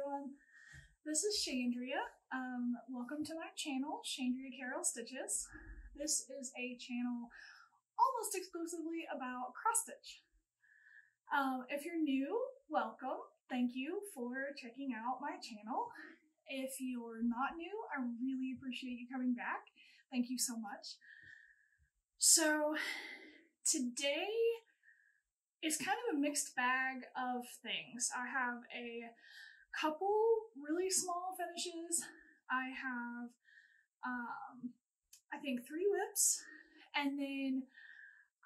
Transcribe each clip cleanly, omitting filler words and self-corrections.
everyone. This is Chandria. Welcome to my channel, Chandria Carol Stitches. This is a channel almost exclusively about cross stitch. If you're new, welcome. Thank you for checking out my channel. If you're not new, I really appreciate you coming back. Thank you so much. So today is kind of a mixed bag of things. I have a couple really small finishes. I have, I think 3 whips, and then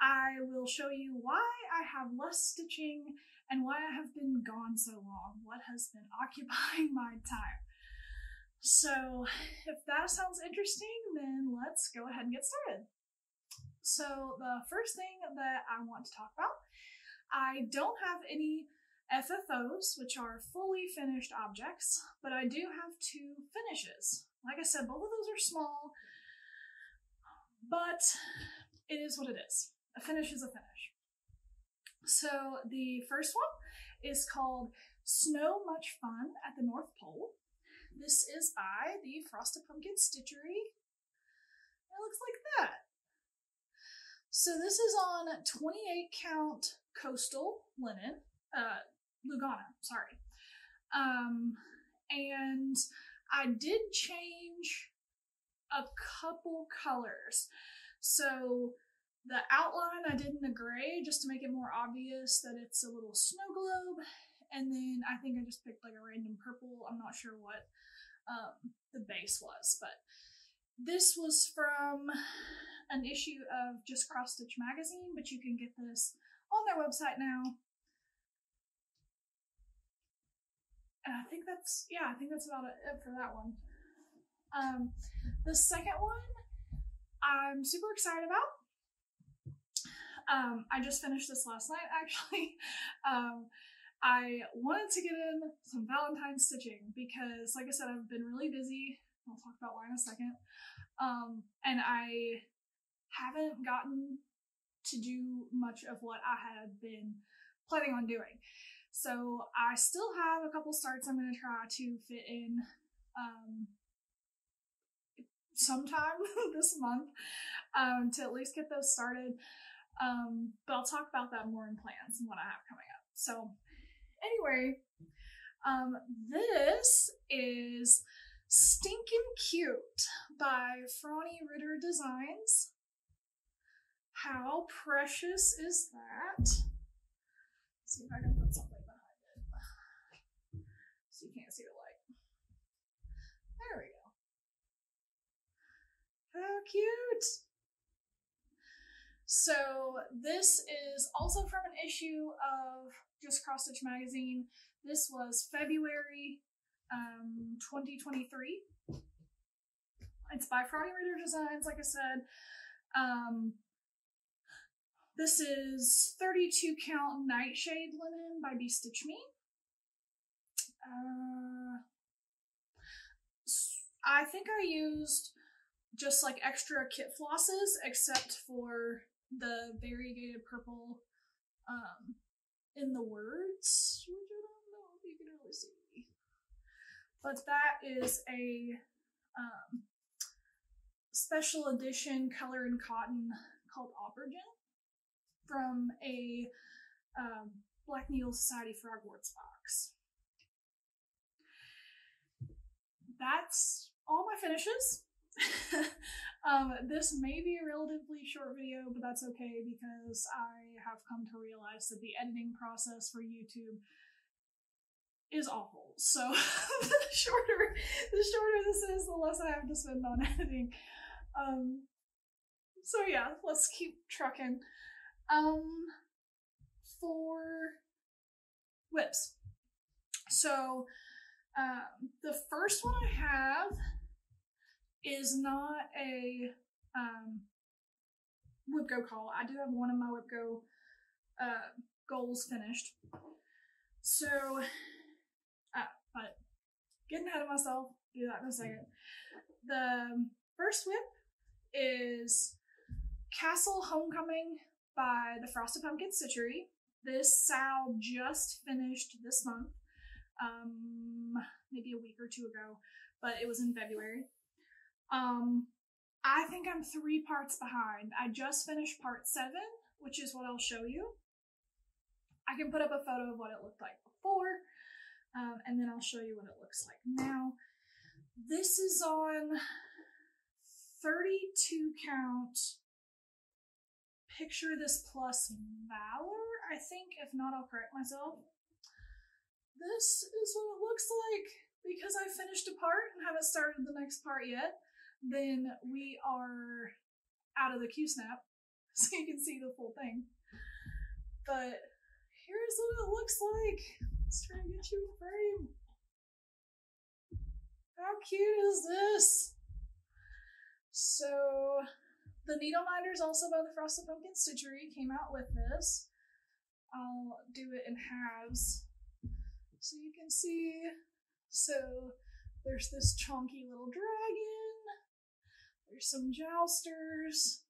I will show you why I have less stitching and why I have been gone so long, what has been occupying my time. So if that sounds interesting, then let's go ahead and get started. So the first thing that I want to talk about, I don't have any FFOs, which are fully finished objects, but I do have 2 finishes. Like I said, both of those are small, but it is what it is. A finish is a finish. So the first one is called Snow Much Fun at the North Pole. This is by the Frosted Pumpkin Stitchery. It looks like that. So this is on 28 count coastal linen, lugana, sorry. And I did change a couple colors. So the outline I did in the gray just to make it more obvious that it's a little snow globe. And then I think I just picked like a random purple. I'm not sure what the base was, but this was from an issue of Just Cross Stitch magazine, but you can get this on their website now. And I think that's about it for that one. The second one I'm super excited about. I just finished this last night, actually. I wanted to get in some Valentine stitching because, like I said, I've been really busy. I'll talk about why in a second. And I haven't gotten to do much of what I had been planning on doing. So I still have a couple starts I'm going to try to fit in sometime this month to at least get those started. But I'll talk about that more in plans and what I have coming up. So anyway, this is Stinkin Cute by Frony Ritter Designs. How precious is that? Let's see if I can put something behind it so you can't see the light. There we go. How cute! So this is also from an issue of Just Cross Stitch magazine. This was February 2023. It's by Frony Ritter Designs, like I said. This is 32 count Nightshade linen by BeStitchMe. I think I used just like extra kit flosses, except for the variegated purple in the words, which I don't know if you can really see. But that is a special edition color and cotton called Brijin from a Black Needle Society for Hogwarts box. That's all my finishes. This may be a relatively short video, but that's okay because I have come to realize that the editing process for YouTube is awful. So the shorter this is, the less I have to spend on editing. So yeah, let's keep trucking. For whips. So the first one I have is not a whip go call. I do have one of my whip go goals finished. So, but getting ahead of myself, do that in a second. The first whip is Castle Homecoming by the Frosted Pumpkin Stitchery. This Sal just finished this month. maybe a week or two ago, but it was in February. I think I'm 3 parts behind. I just finished part 7, which is what I'll show you. I can put up a photo of what it looked like before, and then I'll show you what it looks like now. This is on 32 count. Picture This Plus Valor, I think. If not, I'll correct myself. This is what it looks like. Because I finished a part and haven't started the next part yet, then we are out of the Q-snap, so you can see the full thing. But here's what it looks like. Let's try and get you a frame. How cute is this? So, the Needleminders, also by the Frosted Pumpkin Stitchery, came out with this. I'll do it in halves so you can see. So, there's this chunky little dragon. There's some jousters.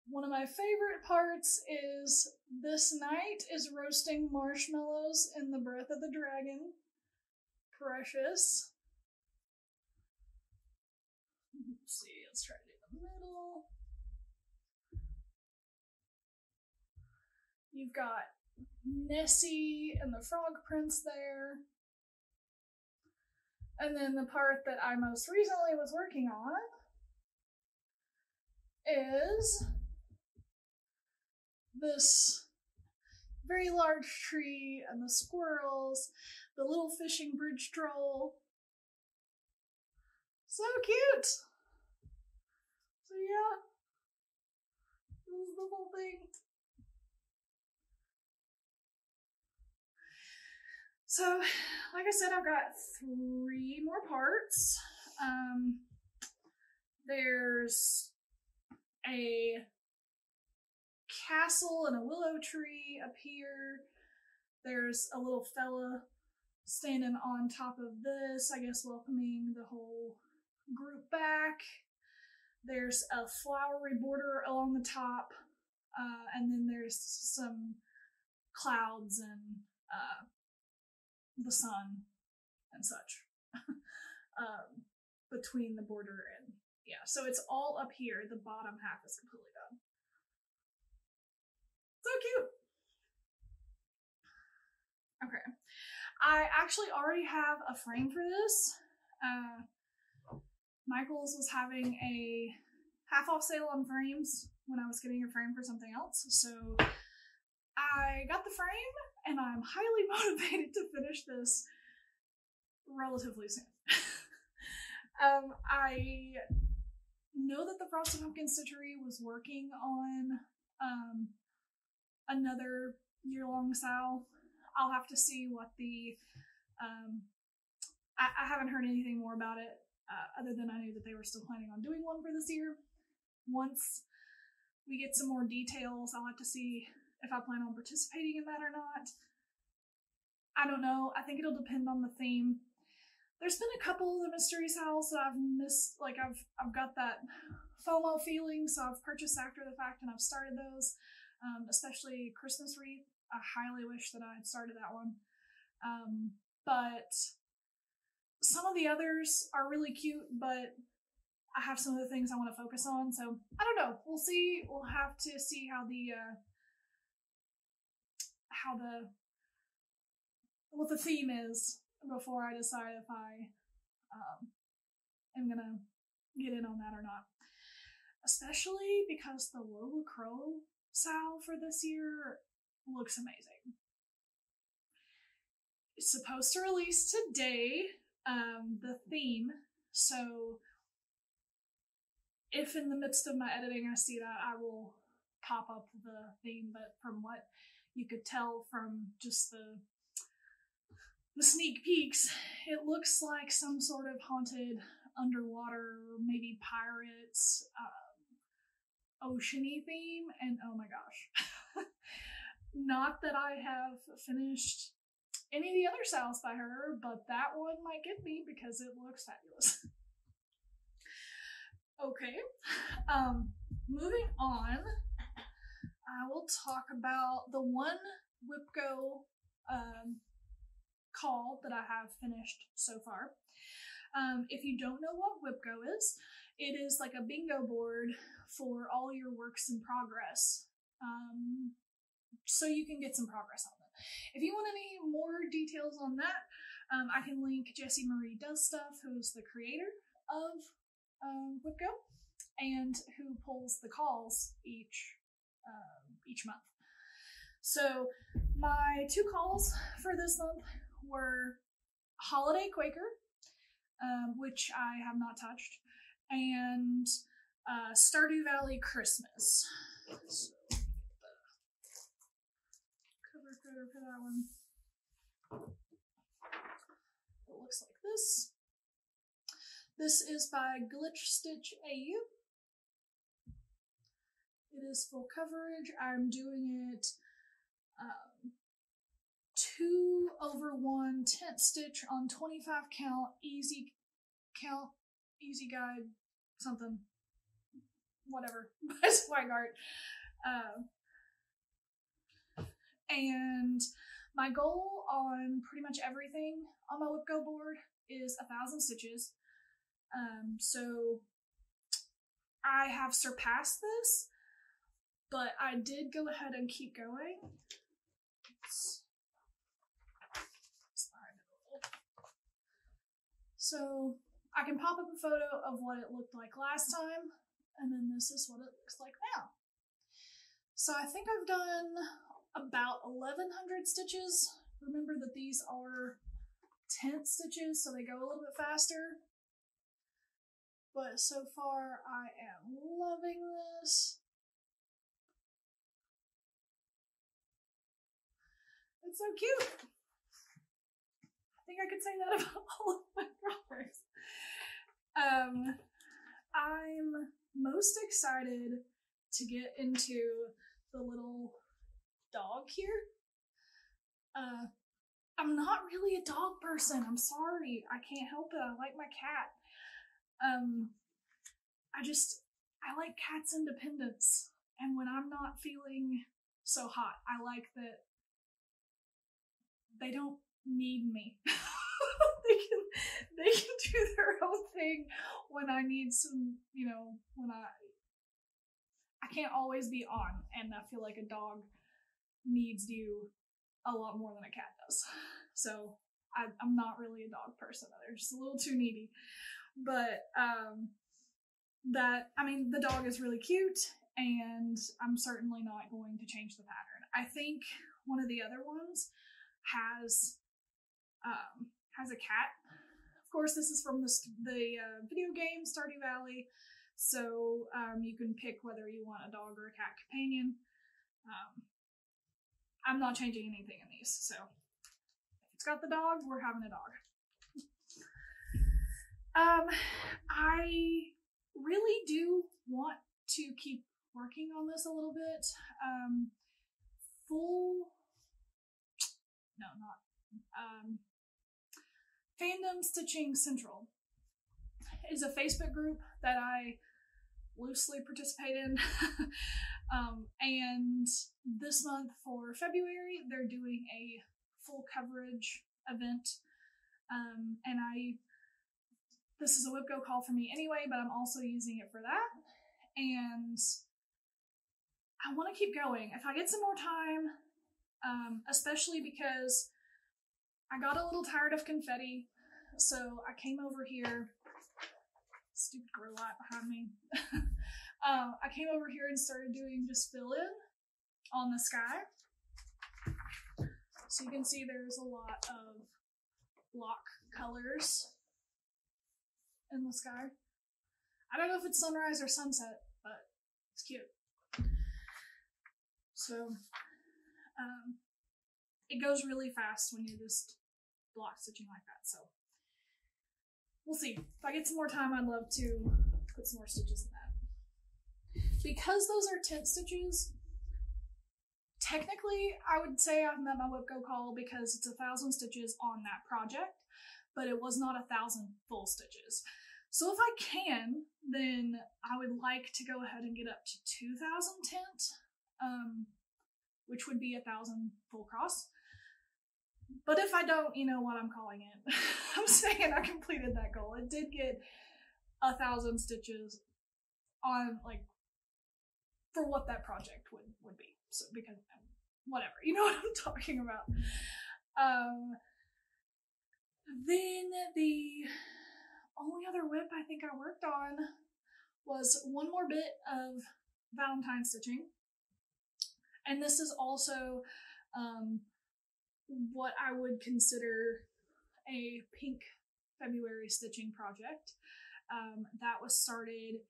One of my favorite parts is this knight is roasting marshmallows in the breath of the dragon. Precious. Let's see, let's try to do the middle. You've got Nessie and the frog prince there. And then the part that I most recently was working on is this very large tree and the squirrels, the little fishing bridge troll. So cute! So yeah, this is the whole thing. So, like I said, I've got 3 more parts. There's a castle and a willow tree up here. There's a little fella standing on top of this, I guess welcoming the whole group back. There's a flowery border along the top, and then there's some clouds and the sun and such between the border and yeah, so it's all up here. The bottom half is completely done. So cute. Okay, I actually already have a frame for this. Michael's was having a half-off sale on frames when I was getting a frame for something else, so I got the frame, and I'm highly motivated to finish this relatively soon. I know that the Frosted Pumpkin Stitchery was working on another year-long sale. I'll have to see what the... I haven't heard anything more about it, other than I knew that they were still planning on doing one for this year. Once we get some more details, I'll have to see if I plan on participating in that or not. I don't know. I think it'll depend on the theme. There's been a couple of the mystery sales that I've missed. Like I've got that FOMO feeling, so I've purchased after the fact and I've started those. Especially Christmas wreath. I highly wish that I had started that one. But some of the others are really cute, but I have some of the things I want to focus on. So I don't know. We'll see. We'll have to see how what the theme is before I decide if I am gonna get in on that or not. Especially because the Lola Crow sal for this year looks amazing. It's supposed to release today, the theme, so if in the midst of my editing I see that, I will pop up the theme, but from what you could tell from just the sneak peeks, it looks like some sort of haunted underwater, maybe pirates, ocean-y theme, and oh my gosh. Not that I have finished any of the other sales by her, but that one might get me because it looks fabulous. Okay, moving on, I will talk about the one Whipco call that I have finished so far. If you don't know what Whipco is, it is like a bingo board for all your works in progress, so you can get some progress on them. If you want any more details on that, I can link Jessie Marie Does Stuff, who's the creator of Whipco and who pulls the calls each month. So my 2 calls for this month were Holiday Quaker, which I have not touched, and Stardew Valley Christmas. So cover photo for that one. It looks like this. This is by Glitch Stitch AU. It is full coverage. I'm doing it 2/1 tent stitch on 25 count, easy guide, something, whatever, by Swigart. And my goal on pretty much everything on my Whipco board is 1,000 stitches. So I have surpassed this, but I did go ahead and keep going. So I can pop up a photo of what it looked like last time, and then this is what it looks like now. So I think I've done about 1,100 stitches. Remember that these are tent stitches, so they go a little bit faster. But so far, I am loving this. It's so cute. I think I could say that about all of my drawers. I'm most excited to get into the little dog here. I'm not really a dog person. I'm sorry. I can't help it. I like my cat. I like cats' independence. And when I'm not feeling so hot, I like that they don't need me. they can do their own thing when I need some, when I can't always be on, and I feel like a dog needs you a lot more than a cat does. So I'm not really a dog person. They're just a little too needy. But the dog is really cute, and I'm certainly not going to change the pattern. I think one of the other ones has a cat. Of course, this is from the video game Stardew Valley, so you can pick whether you want a dog or a cat companion. I'm not changing anything in these, so if it's got the dog, we're having a dog. I really do want to keep working on this a little bit. Fandom Stitching Central is a Facebook group that I loosely participate in. And this month for February, they're doing a full coverage event. This is a Whipco call for me anyway, but I'm also using it for that. And I want to keep going. If I get some more time, especially because I got a little tired of confetti, so I came over here. Stupid grow light behind me. I came over here and started doing just fill in on the sky. So you can see there's a lot of block colors in the sky. I don't know if it's sunrise or sunset, but it's cute. So it goes really fast when you're just block stitching like that. So we'll see. If I get some more time, I'd love to put some more stitches in that. Because those are tent stitches, technically I would say I've met my Whipco call because it's 1,000 stitches on that project, but it was not 1,000 full stitches. So if I can, then I would like to go ahead and get up to 2,000 tent. which would be 1,000 full cross. But if I don't, you know what I'm calling it. I'm saying I completed that goal. It did get 1,000 stitches on, like, for what that project would be. So, because, whatever, you know what I'm talking about. Then the only other whip I think I worked on was one more bit of Valentine stitching. And this is also what I would consider a pink February stitching project. That was started,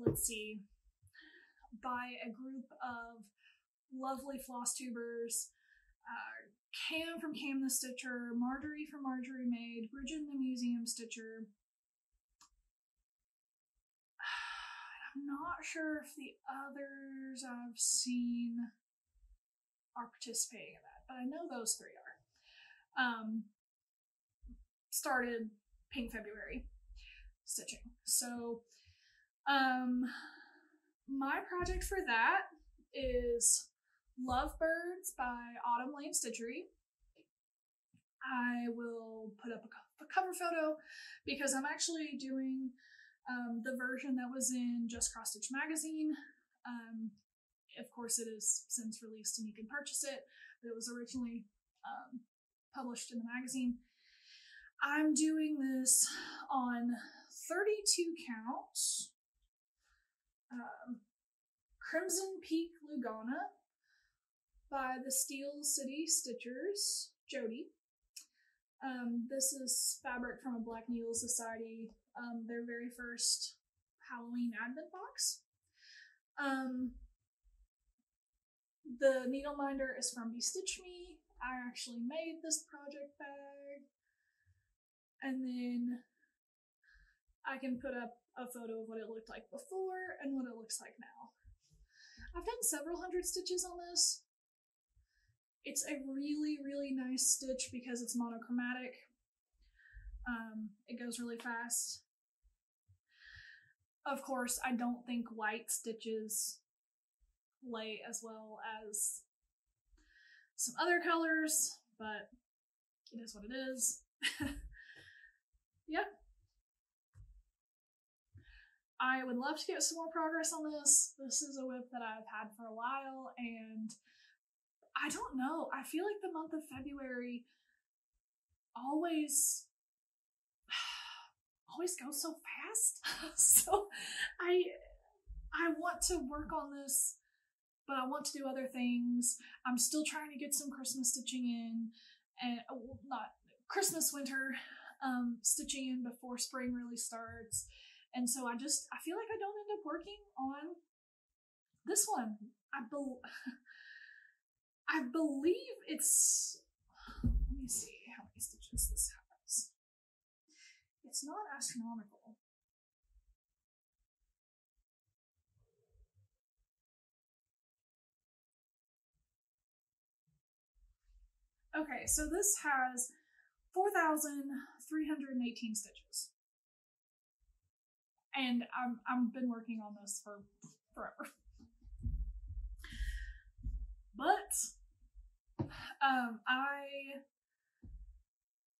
let's see, by a group of lovely Flosstubers, Cam from Cam the Stitcher, Marjorie from Marjorie Made, Brijin the Museum Stitcher. I'm not sure if the others I've seen are participating in that, but I know those three are. Started Pink February stitching. So, my project for that is Lovebirds by Autumn Lane Stitchery. I will put up a cover photo because I'm actually doing the version that was in Just Cross Stitch magazine. Of course, it is since released and you can purchase it, but it was originally published in the magazine. I'm doing this on 32 counts. Crimson Peak Lugana by the Steel City Stitchers, Jody. This is fabric from a Black Needle Society, their very first Halloween advent box. The needleminder is from BeStitchMe. I actually made this project bag. And then I can put up a photo of what it looked like before and what it looks like now. I've done several hundred stitches on this. It's a really, really nice stitch because it's monochromatic. It goes really fast. Of course, I don't think white stitches lay as well as some other colors, but it is what it is. Yep. I would love to get some more progress on this. This is a whip that I've had for a while, and I don't know. I feel like the month of February always goes so fast. So I want to work on this, but I want to do other things. I'm still trying to get some Christmas stitching in, and not Christmas, winter stitching in before spring really starts. And so I feel like I don't end up working on this one. I believe it's, let me see how many stitches this has. It's not astronomical. Okay, so this has 4,318 stitches. And I've been working on this for forever. But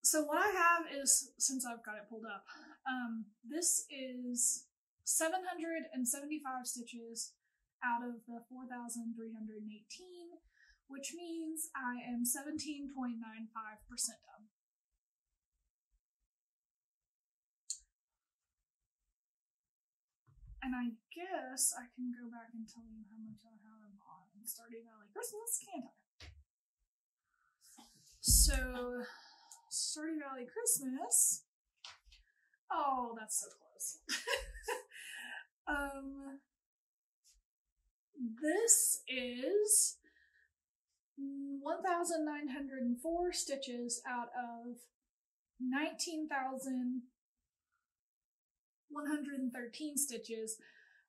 so what I have is, since I've got it pulled up, this is 775 stitches out of the 4,318, which means I am 17.95% done. And I guess I can go back and tell you how much I have on Stardew Valley Christmas, can't I? So, Stardew Valley Christmas. Oh, that's so close. This is 1,904 stitches out of 19,113 stitches,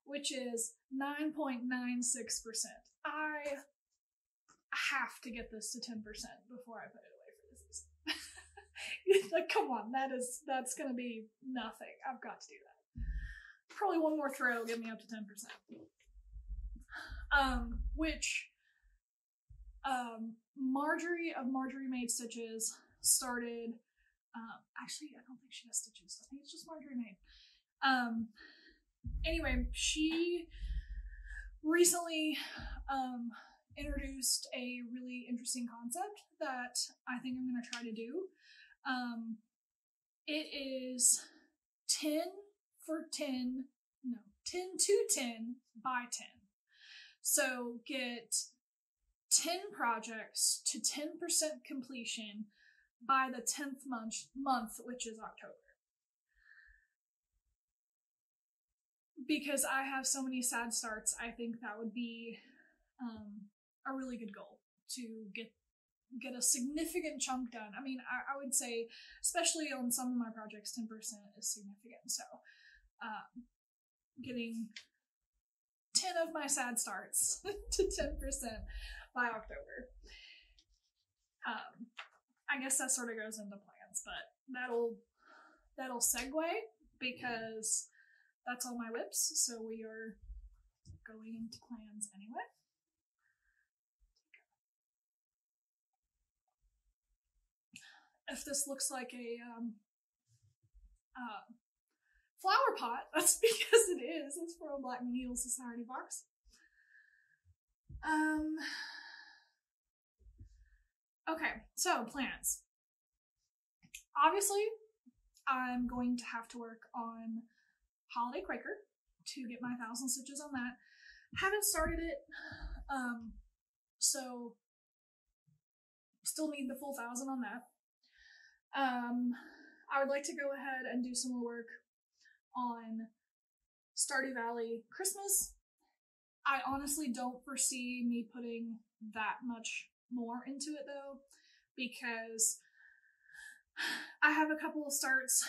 which is 9.96%. I have to get this to 10% before I put it away for the season. Like, come on, that's gonna be nothing. I've got to do that. Probably one more throw will get me up to 10%. Which Marjorie of Marjorie Made Stitches started, actually, I don't think she has stitches. I think it's just Marjorie Made. Anyway, she recently introduced a really interesting concept that I think I'm going to try to do. It is 10 to 10 by 10. So get 10 projects to 10% completion by the 10th month, which is October. Because I have so many sad starts, I think that would be a really good goal to get a significant chunk done. I mean, I would say, especially on some of my projects, 10% is significant. So getting 10 of my sad starts to 10% by October. I guess that sort of goes into plans, but that'll segue because that's all my whips, so we are going into plans anyway. If this looks like a flower pot, that's because it is. It's for a Black Needle Society box. Okay, so plans. Obviously, I'm going to have to work on Holiday Quaker to get my 1,000 stitches on that. Haven't started it, so still need the full 1,000 on that. I would like to go ahead and do some more work on Stardew Valley Christmas. I honestly don't foresee me putting that much more into it though, because I have a couple of starts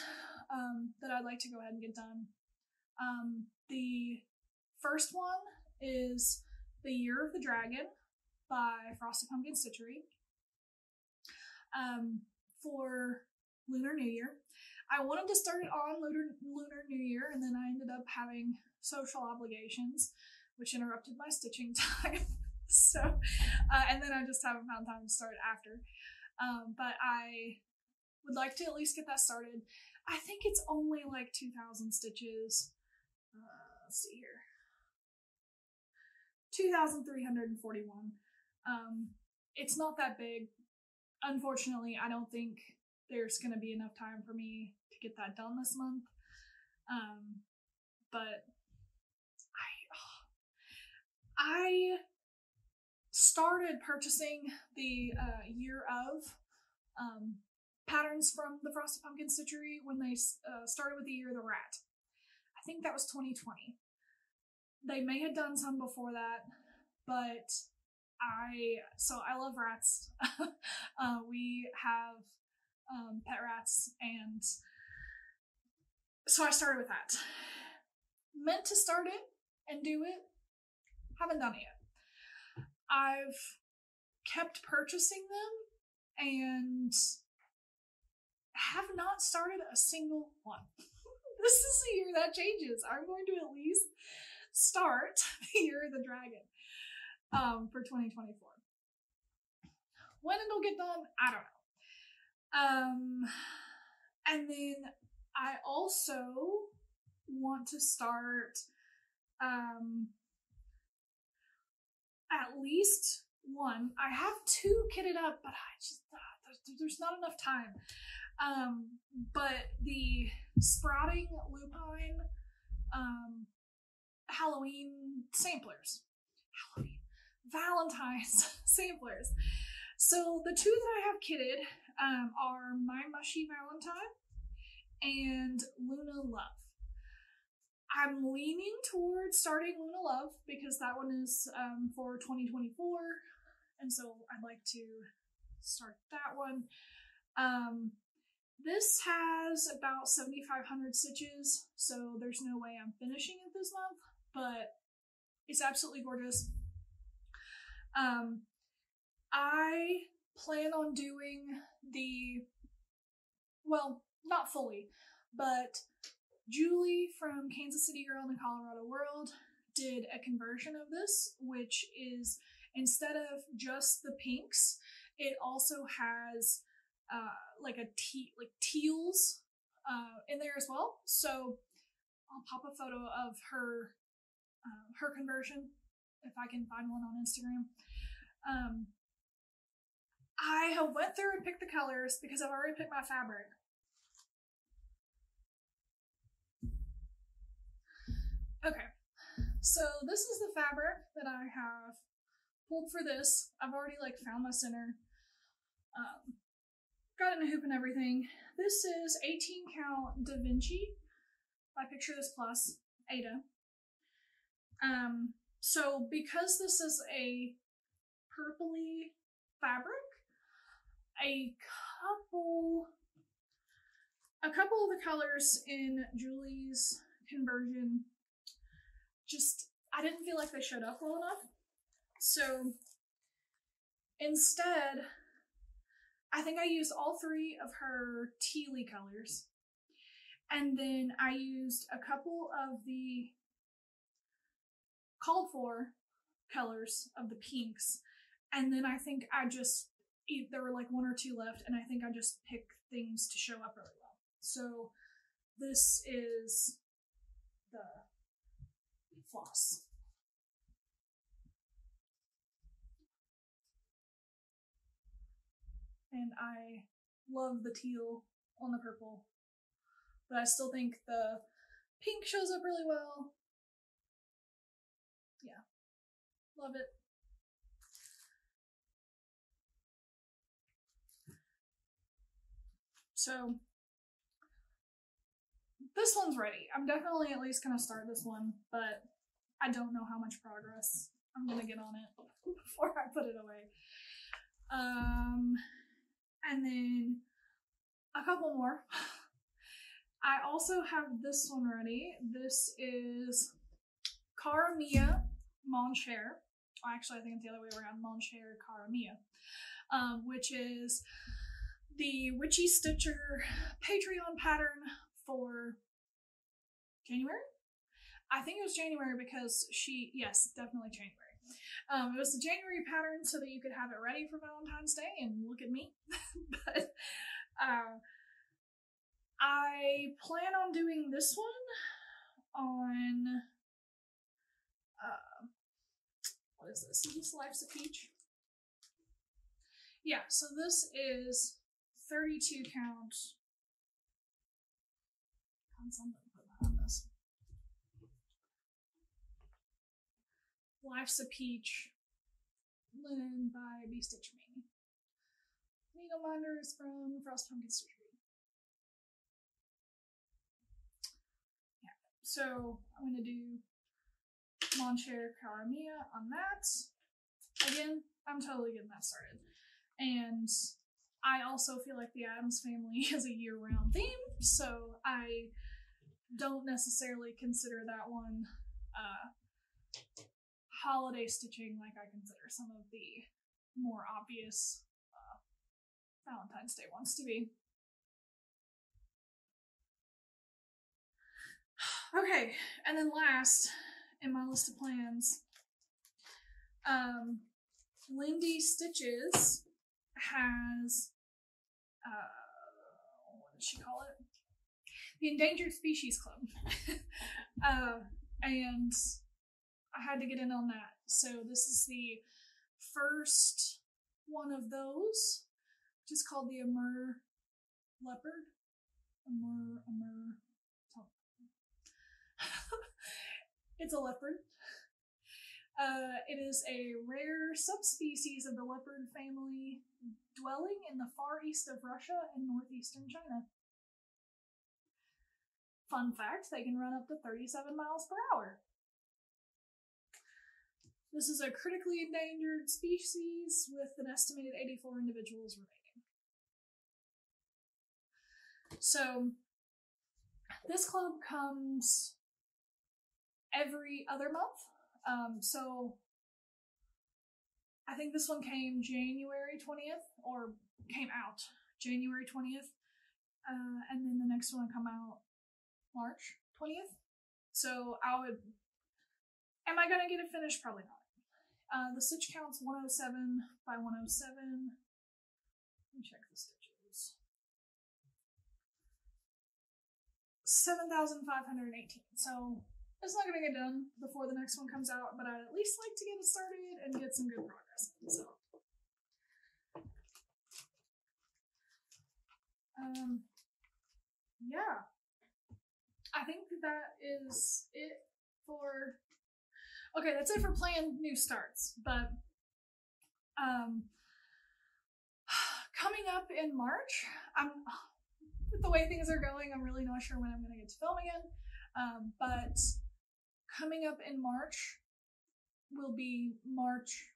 that I'd like to go ahead and get done. The first one is The Year of the Dragon by Frosted Pumpkin Stitchery for Lunar New Year. I wanted to start it on Lunar New Year, and then I ended up having social obligations, which interrupted my stitching time. So, and then I just haven't found time to start after. But I would like to at least get that started. I think it's only like 2,000 stitches. Let's see here. 2,341. It's not that big. Unfortunately, I don't think there's going to be enough time for me to get that done this month. But I started purchasing the Year of patterns from the Frosted Pumpkin Stitchery when they started with the Year of the Rat. I think that was 2020. They may have done some before that, but I love rats. We have pet rats, and so I started with that. Meant to start it and do it, haven't done it yet. I've kept purchasing them and have not started a single one. This is the year that changes. I'm going to at least start the Year of the Dragon for 2024. When it'll get done, I don't know. And then I also want to start at least one. I have 2 kitted up, but I just there's not enough time. But the Sprouting Lupine Halloween samplers. Valentine's samplers. So the 2 that I have kitted are My Mushy Valentine and Luna Love. I'm leaning towards starting Luna Love because that one is for 2024, and so I'd like to start that one. This has about 7,500 stitches, so there's no way I'm finishing it this month, but it's absolutely gorgeous. I plan on doing well, not fully, but Julie from Kansas City Girl in the Colorado World did a conversion of this, which is instead of just the pinks, it also has like teals in there as well. So I'll pop a photo of her conversion if I can find one on Instagram. I have went through and picked the colors because I've already picked my fabric. Okay, so this is the fabric that I have pulled for this. I've already like found my center. Got it in a hoop and everything. This is 18 count Da Vinci by Picture This Plus, Ada. So because this is a purpley fabric, a couple of the colors in Julie's conversion just, I didn't feel like they showed up well enough. So instead, I think I used all three of her tealy colors. And then I used a couple of the called for colors of the pinks. And then I think there were like one or two left, and I think I just picked things to show up really well. So this is the floss. And I love the teal on the purple, but I still think the pink shows up really well. Yeah, love it. So this one's ready. I'm definitely at least gonna start this one, but I don't know how much progress I'm gonna get on it before I put it away. And then a couple more. I also have this one ready. This is Cara Mia Mon Cher. Well, actually, I think it's the other way around. Mon Cher Cara Mia, which is the Witchy Stitcher Patreon pattern for January. I think it was January because yes, definitely January. It was the January pattern so that you could have it ready for Valentine's Day, and look at me. But I plan on doing this one on, what is this? Is this Life's a Peach? Yeah, so this is 32 count. Something put behind this. Life's a Peach linen by BeStitchMe. Needleminders from Frosstube Stitchery. Yeah, so I'm going to do Mon Cher Cara Mia on that. Again, I'm totally getting that started. And I also feel like the Addams Family is a year-round theme, so I don't necessarily consider that one holiday stitching like I consider some of the more obvious Valentine's Day ones to be. Okay, and then last in my list of plans, Lindy Stitches has, what does she call it? The Endangered Species Club. And I had to get in on that. So this is the first one of those, which is called the Amur Leopard. It's a leopard. It is a rare subspecies of the leopard family dwelling in the far east of Russia and northeastern China. Fun fact, they can run up to 37 miles per hour. This is a critically endangered species with an estimated 84 individuals remaining. So, this club comes every other month. So, I think this one came January 20th, or came out January 20th, and then the next one will come out March 20th. So, am I going to get it finished? Probably not. The stitch count's 107 by 107. Let me check the stitches. 7,518. So it's not going to get done before the next one comes out, but I'd at least like to get it started and get some good progress. So, yeah, I think that is it for. Okay, that's it for planned new starts. But coming up in March, with the way things are going, I'm really not sure when I'm going to get to film again. But coming up in March will be March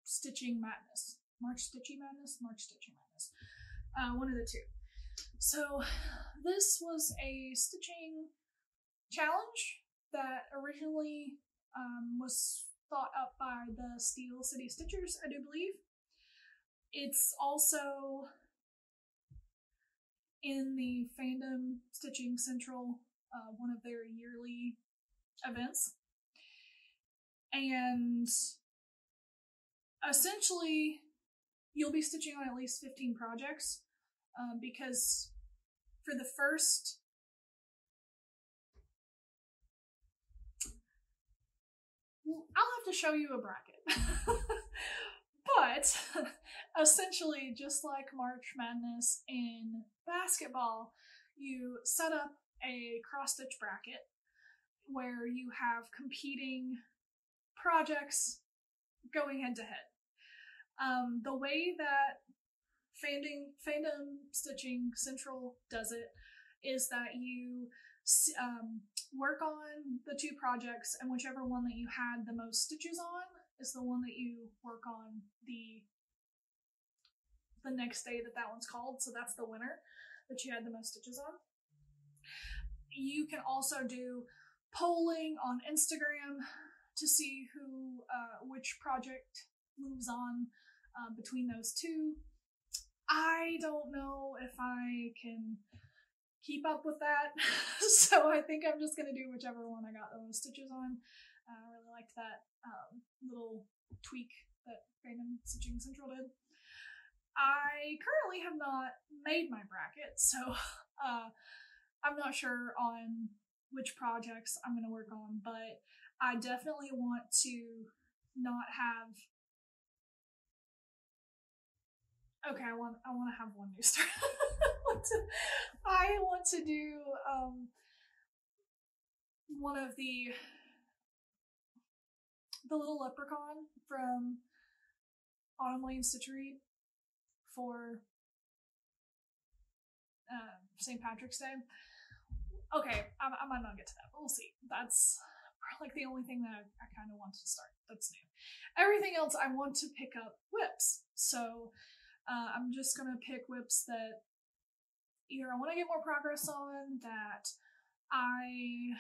Stitching Madness. March Stitching Madness? March Stitching Madness. One of the two. So this was a stitching challenge that originally was thought up by the Steel City Stitchers, I do believe. It's also in the Fandom Stitching Central, one of their yearly events. And essentially, you'll be stitching on at least 15 projects, because for the first I'll have to show you a bracket. But essentially, just like March Madness in basketball, you set up a cross-stitch bracket where you have competing projects going head-to-head. The way that Fandom Stitching Central does it is that you work on the two projects, and whichever one that you had the most stitches on is the one that you work on the next day that one's called. So that's the winner that you had the most stitches on. You can also do polling on Instagram to see which project moves on between those two. I don't know if I can keep up with that, so I think I'm just going to do whichever one I got the most stitches on. I really liked that little tweak that Fandom Stitching Central did. I currently have not made my bracket, so I'm not sure on which projects I'm going to work on, but I definitely want to not have. Okay, I want to have one new start. I want to do one of the little leprechaun from Autumn Lane Stitchery for St. Patrick's Day. Okay, I might not get to that, but we'll see. That's like the only thing that I kind of want to start that's new. Everything else I want to pick up whips, so I'm just gonna pick whips that either I want to get more progress on, that I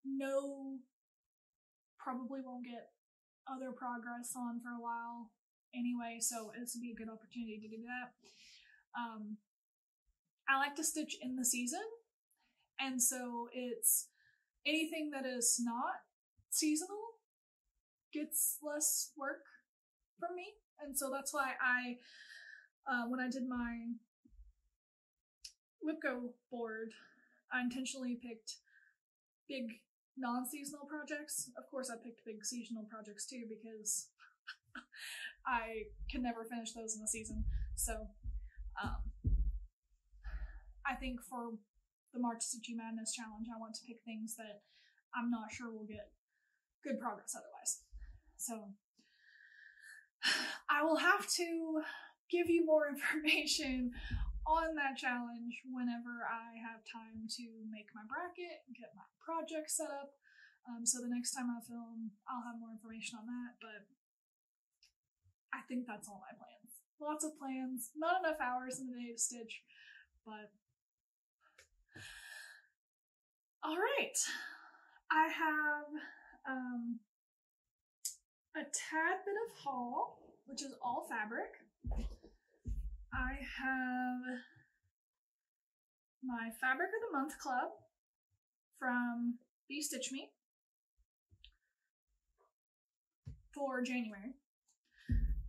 know probably won't get other progress on for a while anyway, so this would be a good opportunity to do that. I like to stitch in the season, and so it's anything that is not seasonal gets less work from me, and so that's why I when I did my Whipco board, I intentionally picked big non-seasonal projects. Of course, I picked big seasonal projects too because I can never finish those in the season. So I think for the March Stitching Madness challenge, I want to pick things that I'm not sure will get good progress otherwise. So I will have to give you more information on that challenge whenever I have time to make my bracket and get my project set up. So the next time I film, I'll have more information on that, but I think that's all my plans. Lots of plans, not enough hours in the day to stitch, but all right. I have a tad bit of haul, which is all fabric. I have my Fabric of the Month Club from BeStitchMe for January.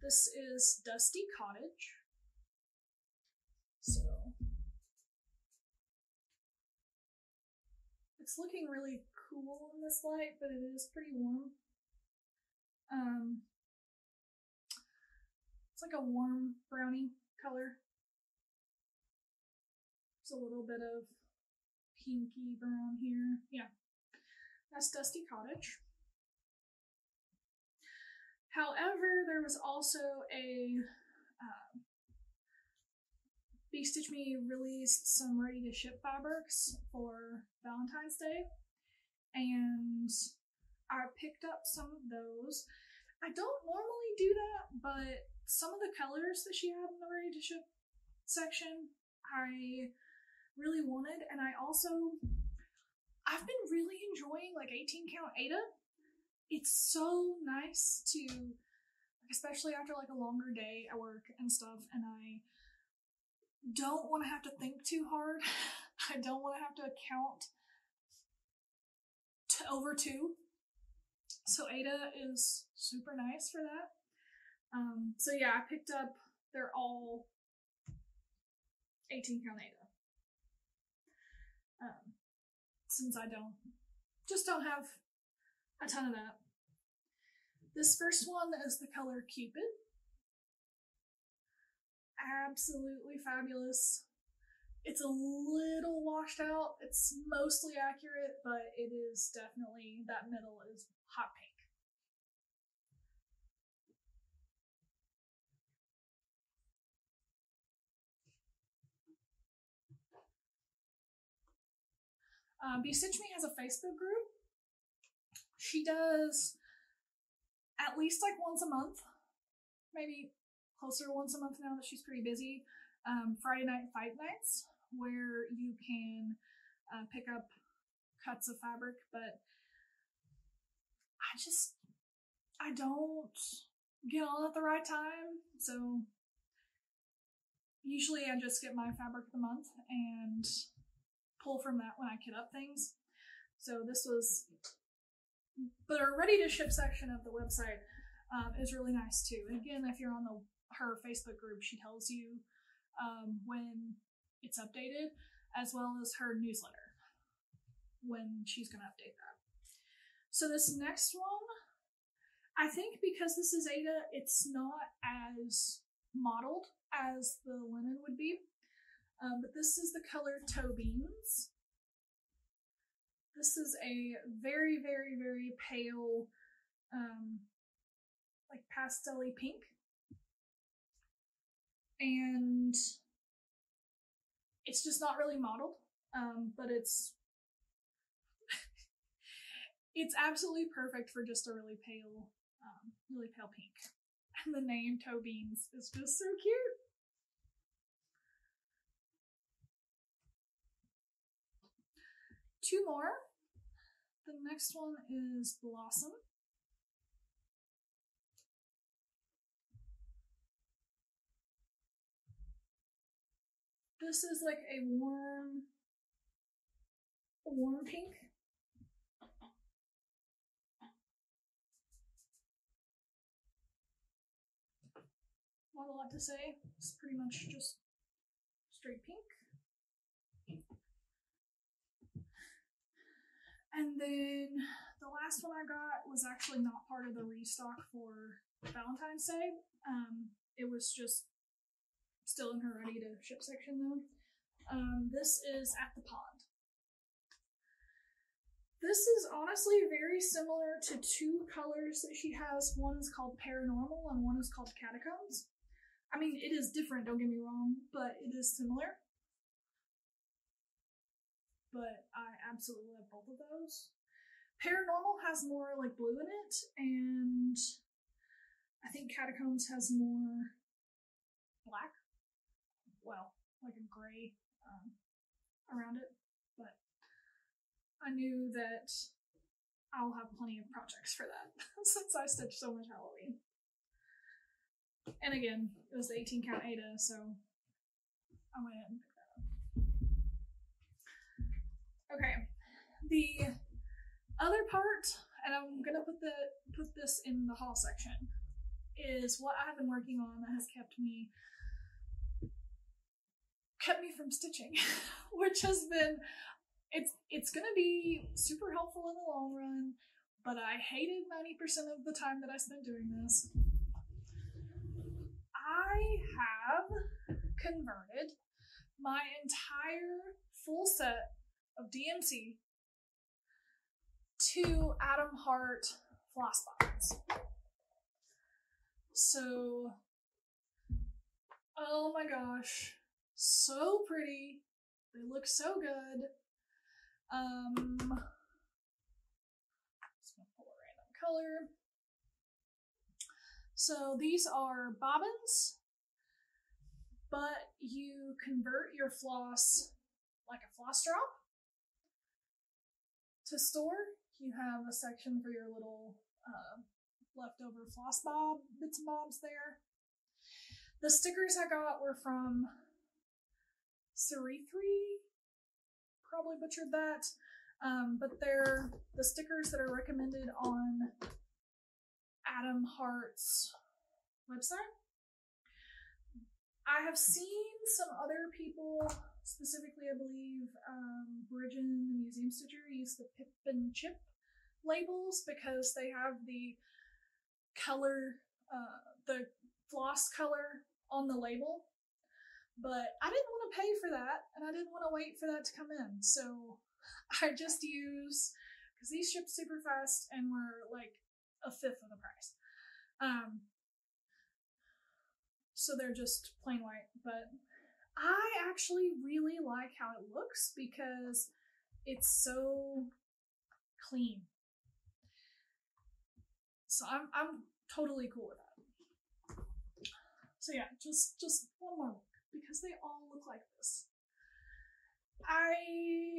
This is Dusty Cottage. So it's looking really cool in this light, but it is pretty warm. It's like a warm brownie color. There's a little bit of pinky brown here. Yeah, that's Dusty Cottage. However, there was also a BeStitchMe released some ready-to-ship fabrics for Valentine's Day, and I picked up some of those. I don't normally do that, but some of the colors that she had in the ready-to-ship section, I really wanted, and I've been really enjoying like 18 count Aida. It's so nice to, especially after like a longer day at work and stuff, and I don't want to have to think too hard. I don't want to have to count to over 2. So Aida is super nice for that. So yeah, I picked up, they're all 18 count Aida. Since I don't have a ton of that. This first one is the color Cupid. Absolutely fabulous. It's a little washed out. It's mostly accurate, but it is definitely, that middle is hot pink. BeStitchMe has a Facebook group. She does at least like once a month, maybe closer to once a month now that she's pretty busy, Friday night fight nights, where you can pick up cuts of fabric, but I don't get on at the right time, so usually I just get my fabric of the month and pull from that when I kit up things. So this was, but our ready to ship section of the website is really nice too. And again, if you're on her Facebook group, she tells you when it's updated, as well as her newsletter when she's going to update that. So this next one, I think because this is Aida, it's not as modeled as the linen would be. But this is the color Toe Beans. This is a very, very, very pale, like pastel-y pink. And it's just not really modeled, but it's absolutely perfect for just a really pale pink. And the name Toe Beans is just so cute. Two more. The next one is Blossom. This is like a warm pink. Not a lot to say. It's pretty much just straight pink. And then the last one I got was actually not part of the restock for Valentine's Day. It was just still in her ready to ship section though. This is At the Pond. This is honestly very similar to two colors that she has. One is called Paranormal and one is called Catacombs. I mean, it is different, don't get me wrong, but it is similar. But I absolutely love both of those. Paranormal has more like blue in it, and I think Catacombs has more black. Well, like a gray around it. But I knew that I'll have plenty of projects for that since I stitch so much Halloween. And again, it was the 18 count Aida, so I went ahead and picked that up. Okay, the other part, and I'm gonna put this in the haul section, is what I've been working on that has kept me from stitching, which has been, it's gonna be super helpful in the long run, but I hated 90% of the time that I spent doing this. I have converted my entire full set of DMC to Atom Heart floss bobbins. So, oh my gosh, so pretty. They look so good. Just gonna pull a random color. So these are bobbins, but you convert your floss like a floss drop to store. You have a section for your little leftover floss bits and bobs there. The stickers I got were from Stitchery, probably butchered that, but they're the stickers that are recommended on Atom Heart's website. I have seen some other people, specifically I believe Brijin, the museum stitcher, use the Pip and Chip labels because they have the color, the floss color on the label. But I didn't want to pay for that, and I didn't want to wait for that to come in, so I just use, because these ship super fast and were like a fifth of the price. So they're just plain white, but I actually really like how it looks because it's so clean. So I'm totally cool with that. So yeah, just one more look, because they all look like this.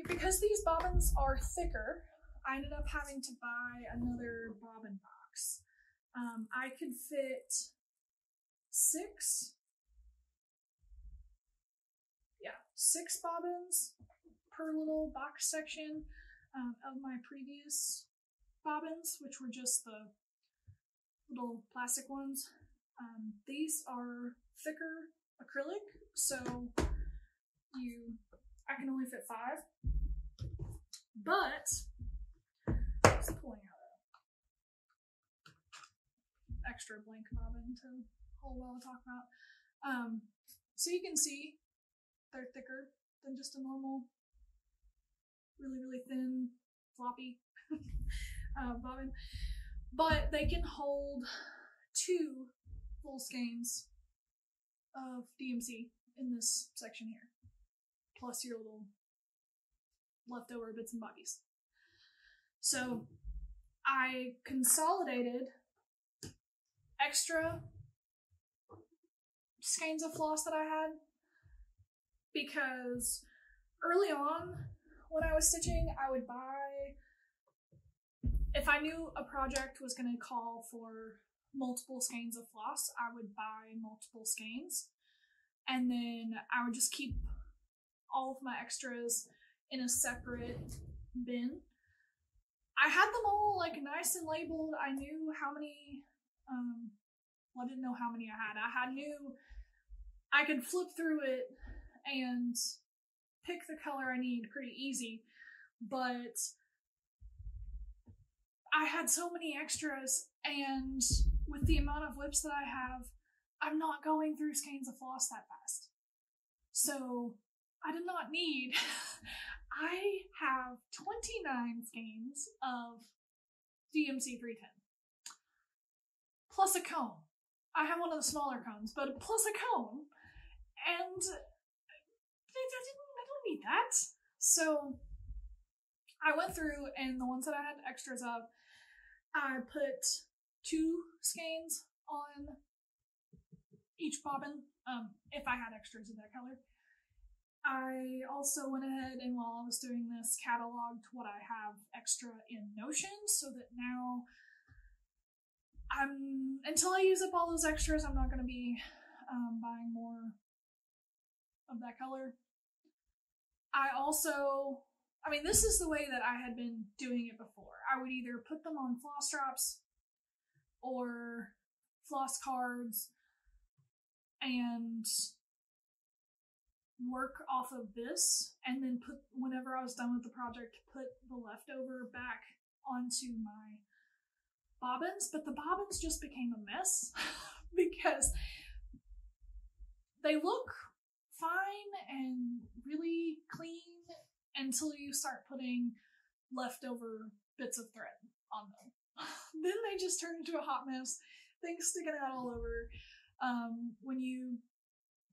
Because these bobbins are thicker, I ended up having to buy another bobbin box. I could fit 6 bobbins per little box section of my previous bobbins, which were just the little plastic ones. These are thicker acrylic, so I can only fit 5. But just pulling out an extra blank bobbin to hold while I talk about. So you can see they're thicker than just a normal, really, really thin, floppy bobbin. But they can hold 2 full skeins of DMC in this section here, plus your little leftover bits and bobbies. So I consolidated extra skeins of floss that I had because early on when I was stitching, I would buy, if I knew a project was going to call for multiple skeins of floss, I would buy multiple skeins, and then I would just keep all of my extras in a separate bin. I had them all like nice and labeled. I knew how many, well, I didn't know how many I had. I knew I could flip through it and pick the color I need pretty easy, but I had so many extras, and with the amount of whips that I have, I'm not going through skeins of floss that fast. So I did not need, I have 29 skeins of DMC 310, plus a cone. I have one of the smaller cones, but plus a cone, and I don't need that. So I went through, and the ones that I had extras of, I put 2 skeins on each bobbin, if I had extras of that color. I also went ahead and, while I was doing this, cataloged what I have extra in Notion, so that now until I use up all those extras, I'm not going to be buying more of that color. I also I mean, this is the way that I had been doing it before. I would either put them on floss drops or floss cards and work off of this, and then put, whenever I was done with the project, put the leftover back onto my bobbins. But the bobbins just became a mess because they look fine and really clean until you start putting leftover bits of thread on them. Then they just turn into a hot mess, things sticking out all over. When you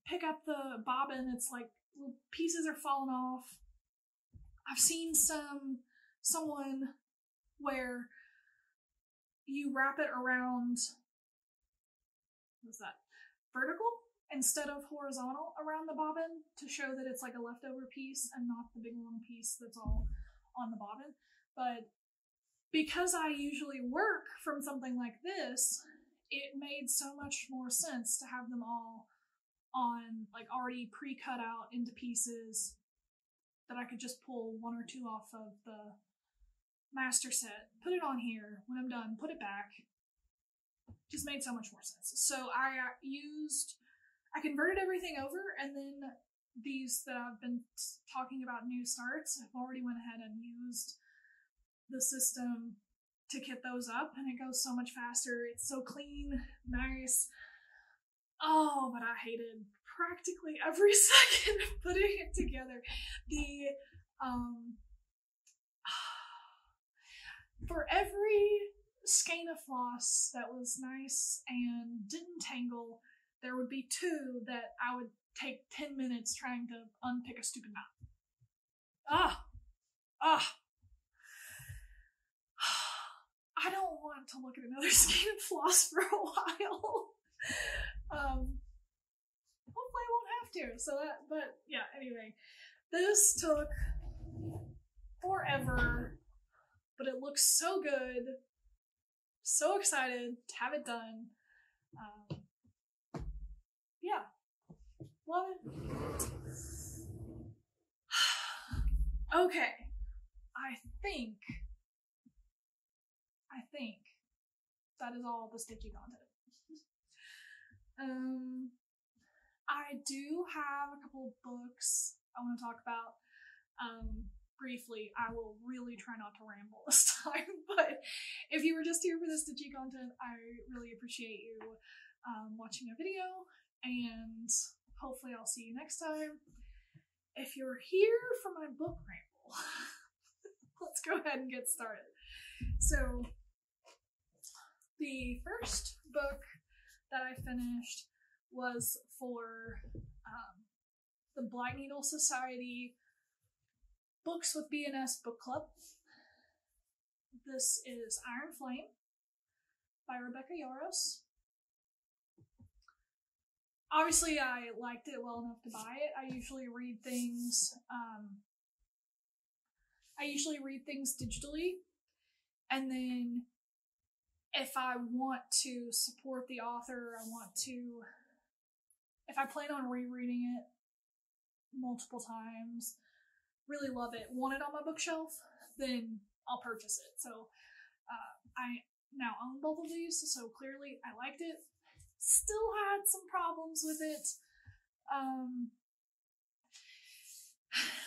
pick up the bobbin, it's like little pieces are falling off. I've seen someone where you wrap it around, what's that, vertical instead of horizontal around the bobbin to show that it's like a leftover piece and not the big long piece that's all on the bobbin. But because I usually work from something like this, it made so much more sense to have them all on, like, already pre-cut out into pieces that I could just pull one or two off of the master set, put it on here, when I'm done, put it back. Just made so much more sense. So I converted everything over, and then these that I've been talking about, new starts, I've already went ahead and used the system to kit those up, and it goes so much faster. It's so clean, nice. Oh, but I hated practically every second of putting it together. For every skein of floss that was nice and didn't tangle, there would be two that I would take 10 minutes trying to unpick a stupid knot. I don't want to look at another skein of floss for a while. Hopefully I won't have to. But yeah, anyway, this took forever, but it looks so good. So excited to have it done. Yeah, love it. Okay, I think that is all the stitchy content. I do have a couple books I want to talk about briefly. I will really try not to ramble this time, but if you were just here for the stitchy content, I really appreciate you watching a video, and hopefully I'll see you next time. If you're here for my book ramble, let's go ahead and get started. So, the first book that I finished was for the Black Needle Society Books with BNS Book Club. This is Iron Flame by Rebecca Yaros. Obviously, I liked it well enough to buy it. I usually read things digitally, and then if I want to support the author, if I plan on rereading it multiple times, really love it, want it on my bookshelf, then I'll purchase it. So I now own both of these, so clearly I liked it. Still had some problems with it.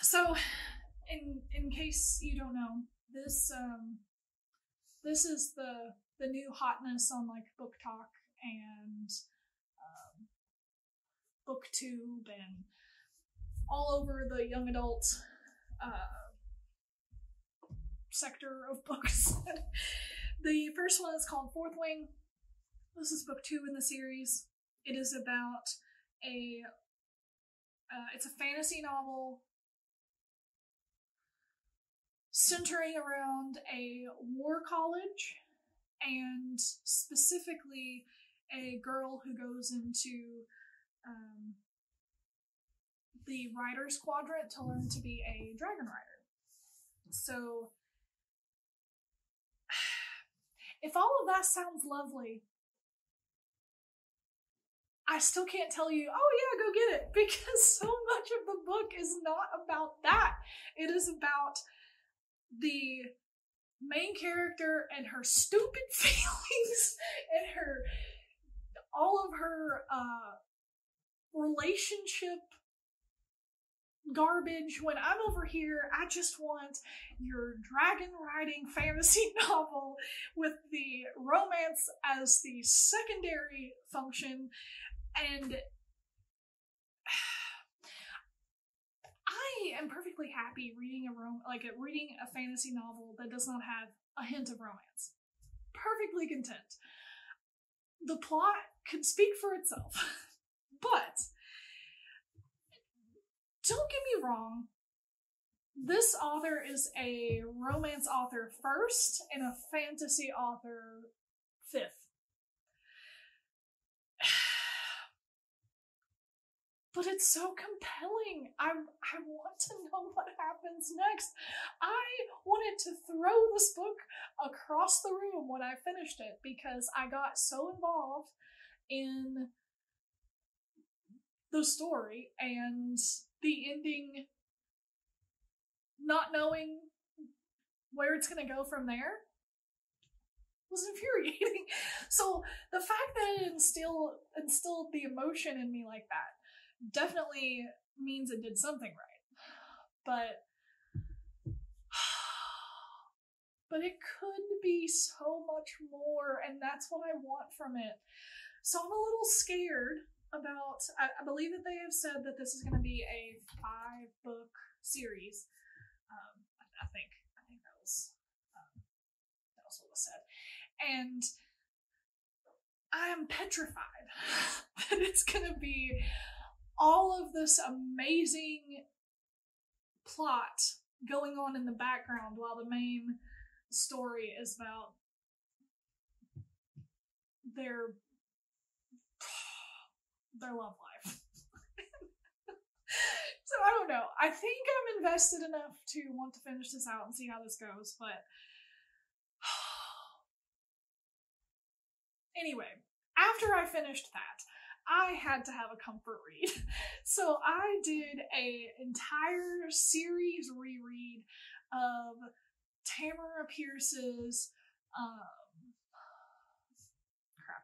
So in case you don't know, this is the new hotness on like Book Talk and BookTube and all over the young adult sector of books. The first one is called Fourth Wing. This is book 2 in the series. It is about it's a fantasy novel centering around a war college, and specifically a girl who goes into the Riders Quadrant to learn to be a dragon rider. So, if all of that sounds lovely, I still can't tell you, oh yeah, go get it, because so much of the book is not about that. It is about the main character and her stupid feelings and all of her relationship garbage, when I'm over here I just want your dragon riding fantasy novel with the romance as the secondary function. And I am perfectly happy reading reading a fantasy novel that does not have a hint of romance. Perfectly content. The plot could speak for itself. But don't get me wrong, this author is a romance author first and a fantasy author fifth. But it's so compelling. I want to know what happens next. I wanted to throw this book across the room when I finished it because I got so involved in the story and the ending, not knowing where it's going to go from there, was infuriating. So the fact that it instilled the emotion in me like that definitely means it did something right. But it could be so much more, and that's what I want from it. So I'm a little scared about, I believe that they have said that this is going to be a 5-book series. I think that was what was said. And I am petrified that it's going to be all of this amazing plot going on in the background while the main story is about their love life. So I don't know. I think I'm invested enough to want to finish this out and see how this goes, but anyway, after I finished that, I had to have a comfort read. So I did an entire series reread of Tamara Pierce's,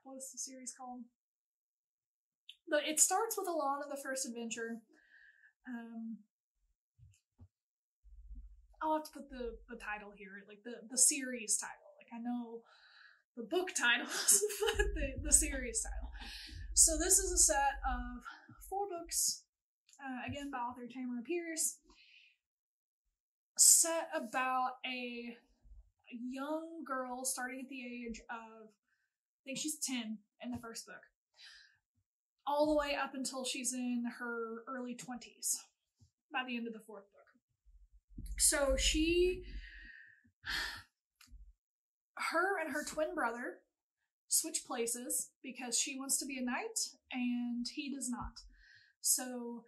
what is the series called? It starts with Alana, the First Adventure. I'll have to put the title here, like the series title. Like, I know the book titles, but the series title. So this is a set of 4 books, again by author Tamara Pierce, set about a young girl starting at the age of, I think she's 10 in the first book, all the way up until she's in her early 20s by the end of the 4th book. So her and her twin brother switch places because she wants to be a knight and he does not. So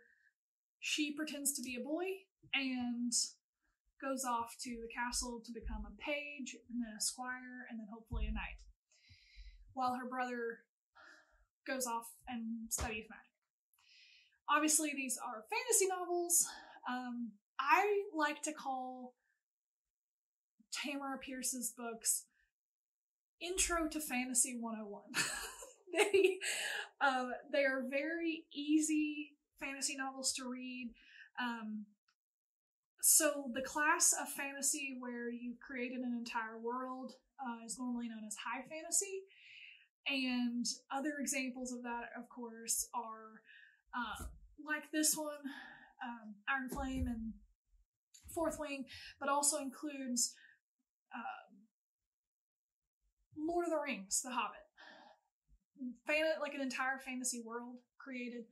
she pretends to be a boy and goes off to the castle to become a page and then a squire and then hopefully a knight, while her brother goes off and studies magic. Obviously these are fantasy novels. I like to call Tamara Pierce's books Intro to Fantasy 101. They are very easy fantasy novels to read. So the class of fantasy where you've created an entire world is normally known as high fantasy. And other examples of that, of course, are like this one, Iron Flame and Fourth Wing, but also includes Lord of the Rings, The Hobbit. Like an entire fantasy world created.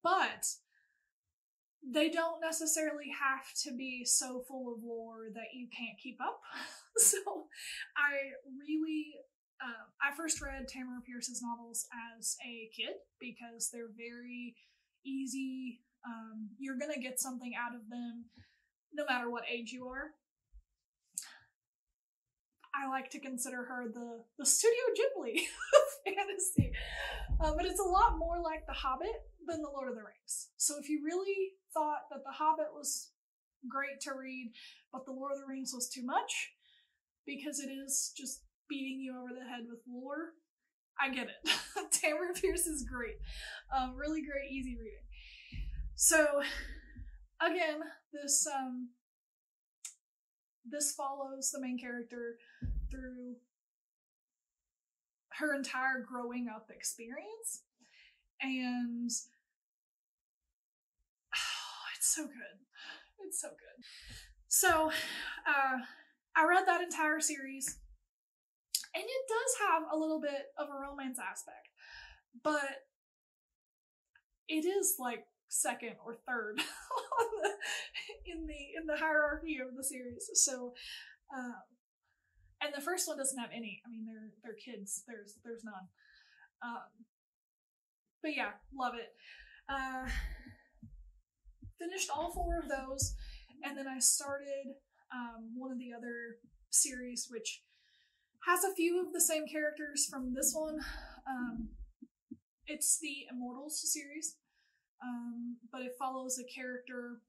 But they don't necessarily have to be so full of lore that you can't keep up. So I first read Tamara Pierce's novels as a kid because they're very easy. You're gonna get something out of them no matter what age you are. I like to consider her the Studio Ghibli of fantasy. But it's a lot more like The Hobbit than The Lord of the Rings. So if you really thought that The Hobbit was great to read, but The Lord of the Rings was too much, because it is just beating you over the head with lore, I get it. Tamara Pierce is great. Really great, easy reading. So, again, this follows the main character through her entire growing up experience, and it's so good. It's so good. So, I read that entire series, and it does have a little bit of a romance aspect, but it is like second or third in the hierarchy of the series. So, and the first one doesn't have any. I mean, they're kids. There's none. But yeah, love it. Finished all 4 of those, and then I started one of the other series, which has a few of the same characters from this one. It's the Immortals series, but it follows a character,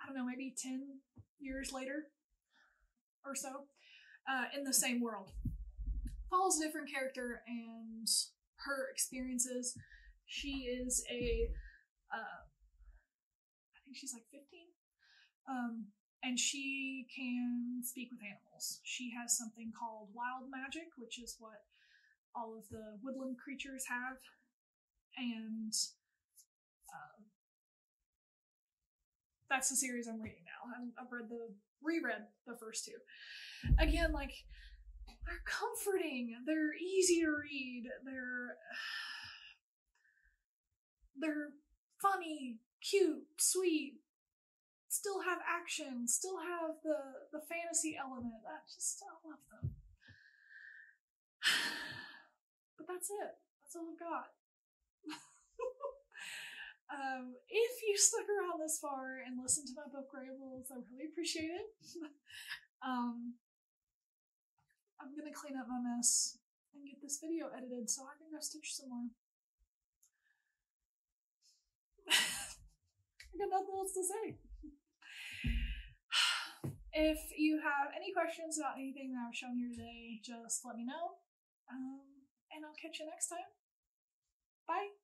I don't know, maybe 10 years later or so, in the same world. Follows a different character and her experiences. She is I think she's like 15. And she can speak with animals. She has something called wild magic, which is what all of the woodland creatures have. And that's the series I'm reading now. I've reread the first 2. Again, like, they're comforting. They're easy to read. They're funny, cute, sweet. Still have action, still have the fantasy element. I love them. But that's it. That's all I've got. If you stuck around this far and listened to my book rambles, I really appreciate it. I'm gonna clean up my mess and get this video edited so I can go stitch some more. I got nothing else to say. If you have any questions about anything that I've shown here today, just let me know. And I'll catch you next time. Bye.